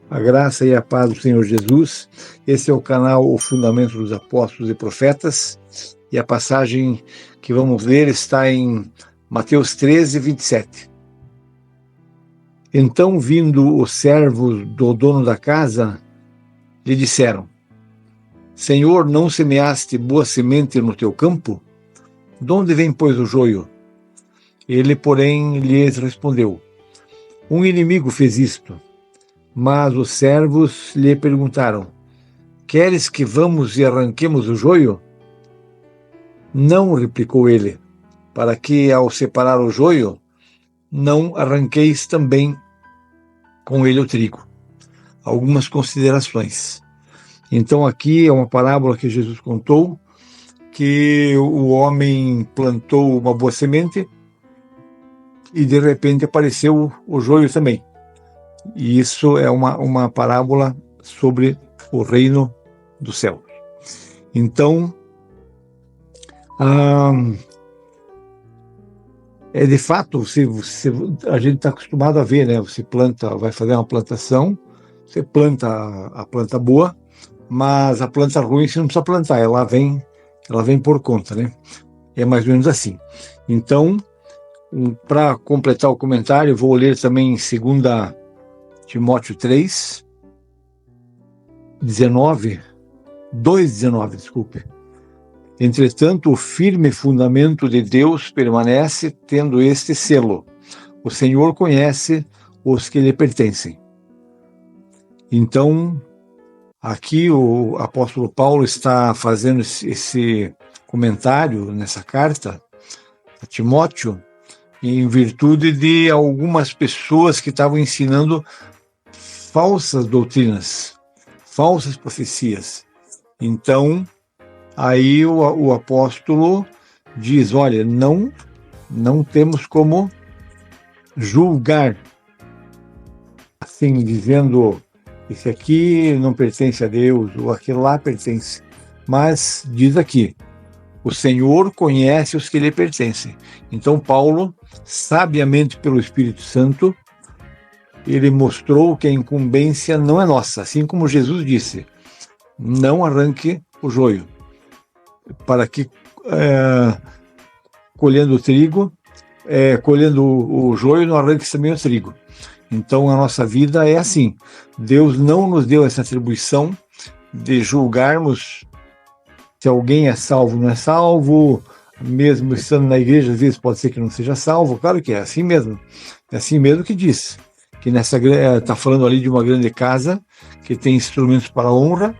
A graça e a paz do Senhor Jesus. Esse é o canal O Fundamento dos Apóstolos e Profetas. E a passagem que vamos ler está em Mateus 13, 27. Então, vindo os servos do dono da casa, lhe disseram: Senhor, não semeaste boa semente no teu campo? De onde vem, pois, o joio? Ele, porém, lhes respondeu: Um inimigo fez isto. Mas os servos lhe perguntaram: Queres que vamos e arranquemos o joio? Não, replicou ele, para que, ao separar o joio, não arranqueis também com ele o trigo. Algumas considerações. Então aqui é uma parábola que Jesus contou, que o homem plantou uma boa semente e de repente apareceu o joio também. E isso é uma parábola sobre o reino do céu. Então, de fato, a gente está acostumado a ver, né? Você planta, vai fazer uma plantação, você planta a planta boa, mas a planta ruim você não precisa plantar, ela vem por conta, né? É mais ou menos assim. Então, para completar o comentário, vou ler também em 2 Timóteo 3, 2:19, desculpe. Entretanto, o firme fundamento de Deus permanece, tendo este selo: o Senhor conhece os que lhe pertencem. Então, aqui o apóstolo Paulo está fazendo esse comentário nessa carta a Timóteo, em virtude de algumas pessoas que estavam ensinando falsas doutrinas, falsas profecias. Então, aí o apóstolo diz: olha, não temos como julgar, assim, dizendo, esse aqui não pertence a Deus, ou aquele lá pertence. Mas diz aqui: o Senhor conhece os que lhe pertencem. Então Paulo, sabiamente pelo Espírito Santo, ele mostrou que a incumbência não é nossa, assim como Jesus disse: não arranque o joio, para que colhendo o trigo, colhendo o joio, não arranque também o trigo. Então a nossa vida é assim. Deus não nos deu essa atribuição de julgarmos se alguém é salvo ou não é salvo, mesmo estando na igreja, às vezes pode ser que não seja salvo. Claro que é assim mesmo. É assim mesmo que diz. Que está falando ali de uma grande casa que tem instrumentos para a honra,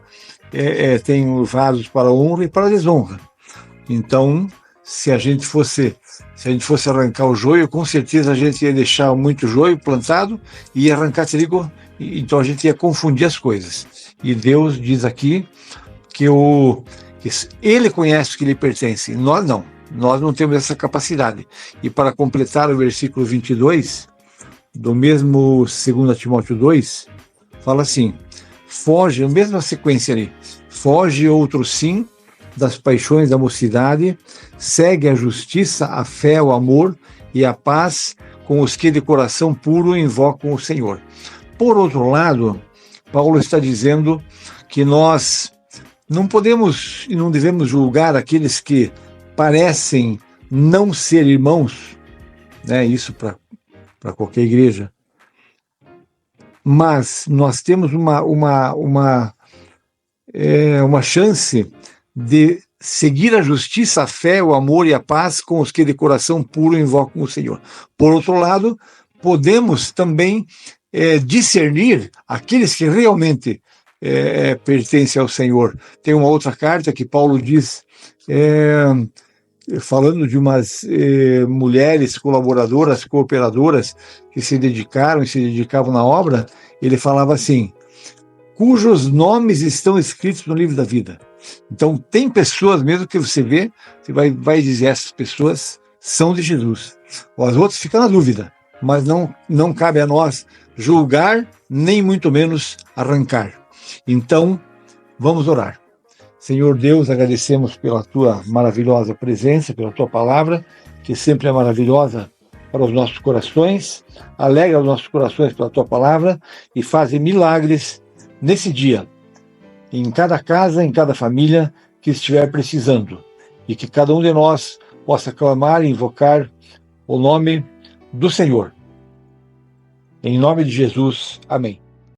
tem vasos para a honra e para a desonra. Então, se a gente fosse arrancar o joio, com certeza a gente ia deixar muito joio plantado e ia arrancar trigo, então a gente ia confundir as coisas. E Deus diz aqui que Ele conhece os que lhe pertencem, nós não temos essa capacidade. E para completar o versículo 22, do mesmo 2 Timóteo 2, fala assim: foge, a mesma sequência ali, foge outro sim das paixões da mocidade, segue a justiça, a fé, o amor e a paz com os que de coração puro invocam o Senhor. Por outro lado, Paulo está dizendo que nós não podemos e não devemos julgar aqueles que parecem não ser irmãos, né? Isso para qualquer igreja. Mas nós temos uma chance de seguir a justiça, a fé, o amor e a paz com os que de coração puro invocam o Senhor. Por outro lado, podemos também discernir aqueles que realmente pertencem ao Senhor. Tem uma outra carta que Paulo diz, falando de umas mulheres colaboradoras, cooperadoras, que se dedicavam na obra. Ele falava assim: cujos nomes estão escritos no livro da vida. Então tem pessoas mesmo que você vê, você vai dizer, essas pessoas são de Jesus. As outras ficam na dúvida, mas não cabe a nós julgar, nem muito menos arrancar. Então, vamos orar. Senhor Deus, agradecemos pela tua maravilhosa presença, pela tua palavra, que sempre é maravilhosa para os nossos corações, alegra os nossos corações pela tua palavra e faz milagres nesse dia, em cada casa, em cada família que estiver precisando, e que cada um de nós possa clamar e invocar o nome do Senhor. Em nome de Jesus, amém.